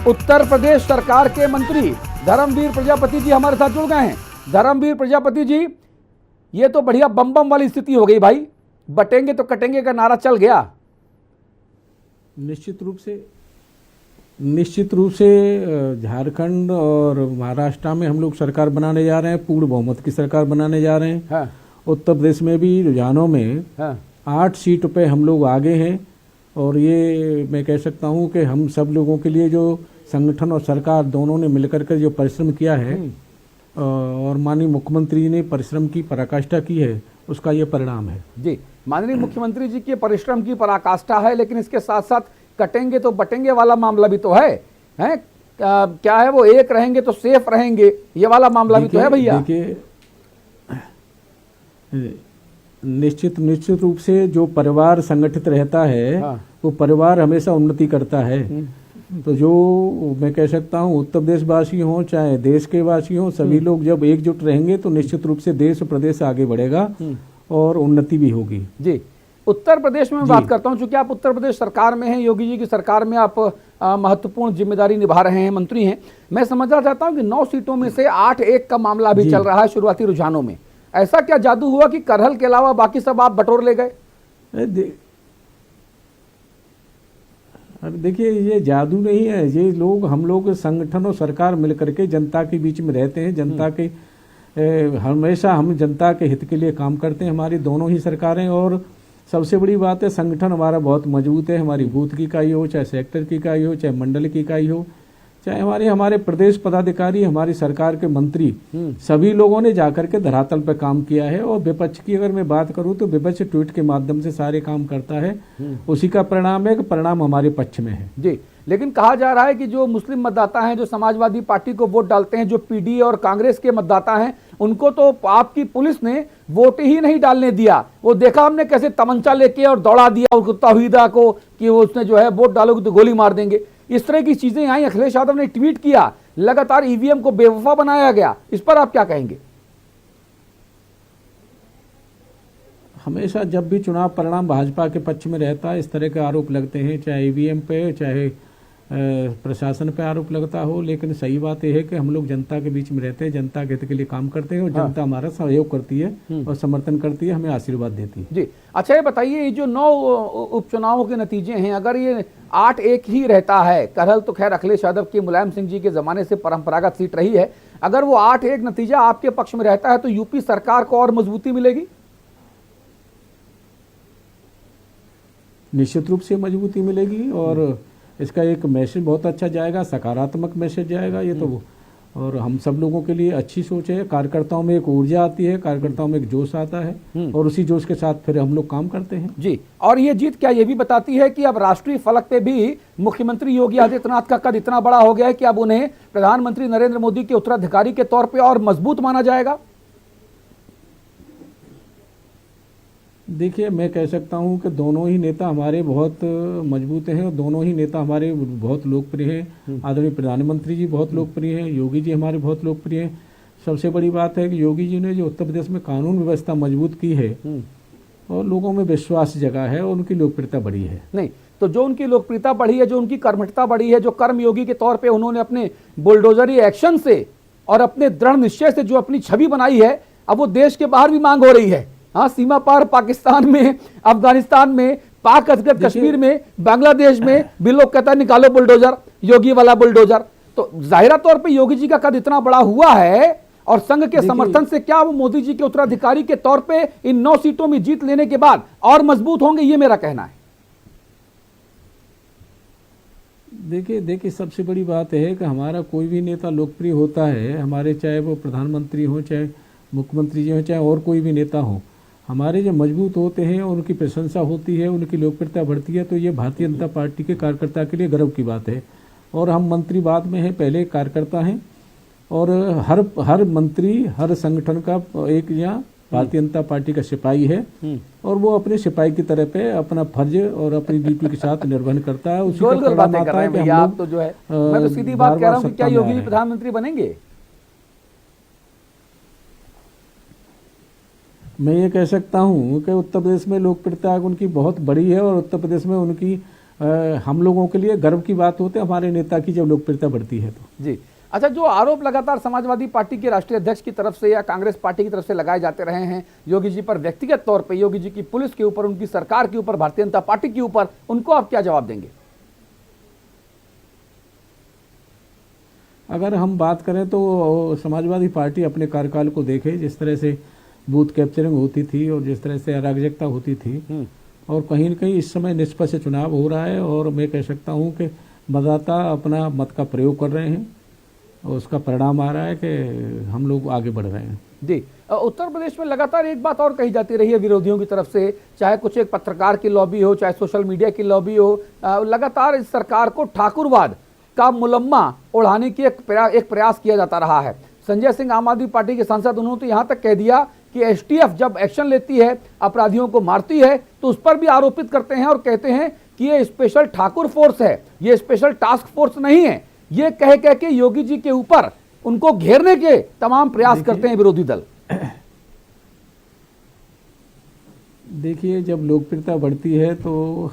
उत्तर प्रदेश सरकार के मंत्री धर्मवीर प्रजापति जी हमारे साथ जुड़ गए हैं। धर्मवीर प्रजापति जी, ये तो बढ़िया बम बम वाली स्थिति हो गई भाई, बटेंगे तो कटेंगे का नारा चल गया। निश्चित रूप से झारखंड और महाराष्ट्र में हम लोग सरकार बनाने जा रहे हैं, पूर्ण बहुमत की सरकार बनाने जा रहे हैं। हाँ। उत्तर प्रदेश में भी रुझानों में 8 सीट पे हम लोग आगे हैं और ये मैं कह सकता हूँ कि हम सब लोगों के लिए जो संगठन और सरकार दोनों ने मिलकर के जो परिश्रम किया है और माननीय मुख्यमंत्री ने परिश्रम की पराकाष्ठा की है, उसका ये परिणाम है। जी, माननीय मुख्यमंत्री जी के परिश्रम की पराकाष्ठा है, लेकिन इसके साथ साथ कटेंगे तो बटेंगे वाला मामला भी तो है, हैं? क्या है वो, एक रहेंगे तो सेफ रहेंगे, ये वाला मामला भी तो है भैया। देखिए, निश्चित रूप से जो परिवार संगठित रहता है, हाँ, वो परिवार हमेशा उन्नति करता है। तो जो मैं कह सकता हूँ उत्तर प्रदेश वासी हों चाहे देश के वासी हों, सभी लोग जब एकजुट रहेंगे तो निश्चित रूप से देश और प्रदेश आगे बढ़ेगा और उन्नति भी होगी। जी, उत्तर प्रदेश में बात करता हूं, चूंकि आप उत्तर प्रदेश सरकार में हैं, योगी जी की सरकार में आप महत्वपूर्ण जिम्मेदारी निभा रहे हैं, मंत्री हैं। मैं समझना चाहता हूं कि 9 सीटों में से 8-1 का मामला भी चल रहा है शुरुआती रुझानों में। ऐसा क्या जादू हुआ कि करहल के अलावा बाकी सब आप बटोर ले गए? अब देखिए, ये जादू नहीं है, ये लोग हम लोग संगठन और सरकार मिलकर के जनता के बीच में रहते हैं। जनता के हमेशा हम जनता के हित के लिए काम करते हैं, हमारी दोनों ही सरकारें। और सबसे बड़ी बात है, संगठन हमारा बहुत मजबूत है। हमारी बूथ की इकाई हो, चाहे सेक्टर की इकाई हो, चाहे मंडल की इकाई हो, चाहे हमारे प्रदेश पदाधिकारी, हमारी सरकार के मंत्री, सभी लोगों ने जाकर के धरातल पर काम किया है। और विपक्ष की अगर मैं बात करूं तो विपक्ष ट्वीट के माध्यम से सारे काम करता है, उसी का परिणाम है कि परिणाम हमारे पक्ष में है। जी, लेकिन कहा जा रहा है कि जो मुस्लिम मतदाता हैं, जो समाजवादी पार्टी को वोट डालते हैं, जो पीडी और कांग्रेस के मतदाता हैं, उनको तो आपकी पुलिस ने वोट ही नहीं डालने दिया। वो देखा हमने कैसे तमंचा लेके और दौड़ा दिया उनको, तौहीदा को, कि वो उसने जो है वोट डालोगे तो गोली मार देंगे। इस तरह की चीजें आई। अखिलेश यादव ने ट्वीट किया, लगातार ईवीएम को बेवफा बनाया गया। इस पर आप क्या कहेंगे? हमेशा जब भी चुनाव परिणाम भाजपा के पक्ष में रहता है, इस तरह के आरोप लगते हैं, चाहे ईवीएम पे, चाहे प्रशासन पे आरोप लगता हो। लेकिन सही बात यह है कि हम लोग जनता के बीच में रहते हैं, जनता के हित के लिए काम करते हैं और जनता हमारा सहयोग करती है और समर्थन करती है, हमें आशीर्वाद देती है। जी, अच्छा, ये बताइए, ये जो 9 उपचुनावों के नतीजे हैं, अगर ये 8-1 ही रहता है, करहल तो खैर अखिलेश यादव की, मुलायम सिंह जी के जमाने से परंपरागत सीट रही है, अगर वो 8-1 नतीजा आपके पक्ष में रहता है तो यूपी सरकार को और मजबूती मिलेगी? निश्चित रूप से मजबूती मिलेगी और इसका एक मैसेज बहुत अच्छा जाएगा, सकारात्मक मैसेज जाएगा ये तो। और हम सब लोगों के लिए अच्छी सोच है। कार्यकर्ताओं में एक ऊर्जा आती है, कार्यकर्ताओं में एक जोश आता है और उसी जोश के साथ फिर हम लोग काम करते हैं। जी, और ये जीत क्या ये भी बताती है कि अब राष्ट्रीय फलक पे भी मुख्यमंत्री योगी आदित्यनाथ का कद इतना बड़ा हो गया है कि अब उन्हें प्रधानमंत्री नरेंद्र मोदी के उत्तराधिकारी के तौर पर और मजबूत माना जाएगा? देखिए, मैं कह सकता हूं कि दोनों ही नेता हमारे बहुत मजबूत हैं और दोनों ही नेता हमारे बहुत लोकप्रिय हैं। आदरणीय प्रधानमंत्री जी बहुत लोकप्रिय हैं, योगी जी हमारे बहुत लोकप्रिय हैं। सबसे बड़ी बात है कि योगी जी ने जो उत्तर प्रदेश में कानून व्यवस्था मजबूत की है और लोगों में विश्वास जगा है और उनकी लोकप्रियता बढ़ी है। नहीं तो जो उनकी लोकप्रियता बढ़ी है, जो उनकी कर्मठता बढ़ी है, जो कर्मयोगी के तौर पर उन्होंने अपने बुलडोजरी एक्शन से और अपने दृढ़ निश्चय से जो अपनी छवि बनाई है, अब वो देश के बाहर भी मांग हो रही है। हाँ, सीमा पार पाकिस्तान में, अफगानिस्तान में, पाक अधिकृत कश्मीर में, बांग्लादेश में भी लोग कहता है निकालो बुलडोजर, योगी वाला बुलडोजर। तो जाहिरा तौर पे योगी जी का कद इतना बड़ा हुआ है और संघ के समर्थन से क्या वो मोदी जी के उत्तराधिकारी के तौर पे इन 9 सीटों में जीत लेने के बाद और मजबूत होंगे, ये मेरा कहना है। देखिए, सबसे बड़ी बात है कि हमारा कोई भी नेता लोकप्रिय होता है, हमारे चाहे वो प्रधानमंत्री हो, चाहे मुख्यमंत्री जी हो, चाहे और कोई भी नेता हो, हमारे जो मजबूत होते हैं और उनकी प्रशंसा होती है, उनकी लोकप्रियता बढ़ती है, तो ये भारतीय जनता पार्टी के कार्यकर्ता के लिए गर्व की बात है। और हम मंत्री बाद में हैं, पहले कार्यकर्ता हैं और हर मंत्री हर संगठन का एक यहाँ भारतीय जनता पार्टी का सिपाही है और वो अपने सिपाही की तरह पे अपना फर्ज और अपनी ड्यूटी के साथ निर्वहन करता है। उसी का परिणाम आता है कि आप तो जो है, मैं तो सीधी बात कह रहा हूँ कि क्या योगी प्रधानमंत्री बनेंगे? मैं ये कह सकता हूँ कि उत्तर प्रदेश में लोकप्रियता उनकी बहुत बड़ी है और उत्तर प्रदेश में उनकी हम लोगों के लिए गर्व की बात होती है हमारे नेता की जब लोकप्रियता बढ़ती है तो। जी अच्छा, जो आरोप लगातार समाजवादी पार्टी के राष्ट्रीय अध्यक्ष की तरफ से या कांग्रेस पार्टी की तरफ से लगाए जाते रहे हैं योगी जी पर व्यक्तिगत तौर पे, योगी जी की पुलिस के ऊपर, उनकी सरकार के ऊपर, भारतीय जनता पार्टी के ऊपर, उनको आप क्या जवाब देंगे? अगर हम बात करें तो समाजवादी पार्टी अपने कार्यकाल को देखे, जिस तरह से बूथ कैप्चरिंग होती थी और जिस तरह से अराजकता होती थी, और कहीं न कहीं इस समय निष्पक्ष चुनाव हो रहा है और मैं कह सकता हूं कि मतदाता अपना मत का प्रयोग कर रहे हैं और उसका परिणाम आ रहा है कि हम लोग आगे बढ़ रहे हैं। जी, उत्तर प्रदेश में लगातार एक बात और कही जाती रही है विरोधियों की तरफ से, चाहे कुछ एक पत्रकार की लॉबी हो, चाहे सोशल मीडिया की लॉबी हो, लगातार इस सरकार को ठाकुरवाद का मुलम्मा ओढ़ाने की एक प्रयास किया जाता रहा है। संजय सिंह आम आदमी पार्टी के सांसद, उन्होंने तो यहाँ तक कह दिया कि एसटीएफ जब एक्शन लेती है, अपराधियों को मारती है, तो उस पर भी आरोपित करते हैं और कहते हैं कि ये स्पेशल ठाकुर फोर्स है, ये स्पेशल टास्क फोर्स नहीं है। ये कह के योगी जी के ऊपर उनको घेरने के तमाम प्रयास करते हैं विरोधी दल। देखिए, जब लोकप्रियता बढ़ती है तो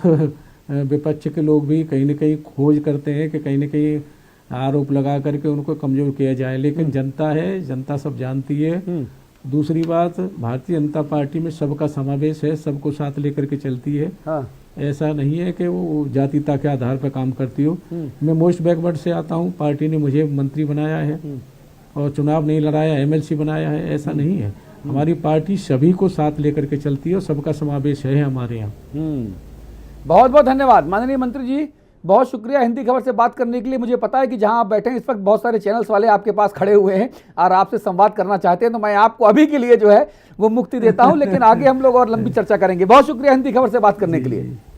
विपक्ष के लोग भी कहीं न कहीं खोज करते हैं कि कहीं न कहीं आरोप लगा करके उनको कमजोर किया जाए, लेकिन जनता है, जनता सब जानती है। दूसरी बात, भारतीय जनता पार्टी में सबका समावेश है, सबको साथ लेकर के चलती है। हाँ। ऐसा नहीं है कि वो जातीयता के आधार पर काम करती हो। मैं मोस्ट बैकवर्ड से आता हूँ, पार्टी ने मुझे मंत्री बनाया है और चुनाव नहीं लड़ाया, एमएलसी बनाया है, ऐसा नहीं है। हमारी पार्टी सभी को साथ लेकर के चलती है और सबका समावेश है हमारे यहाँ। बहुत बहुत धन्यवाद माननीय मंत्री जी, बहुत शुक्रिया हिंदी खबर से बात करने के लिए। मुझे पता है कि जहां आप बैठे हैं इस वक्त बहुत सारे चैनल्स वाले आपके पास खड़े हुए हैं और आपसे संवाद करना चाहते हैं, तो मैं आपको अभी के लिए जो है वो मुक्ति देता हूं, लेकिन आगे हम लोग और लंबी चर्चा करेंगे। बहुत शुक्रिया हिंदी खबर से बात करने के लिए।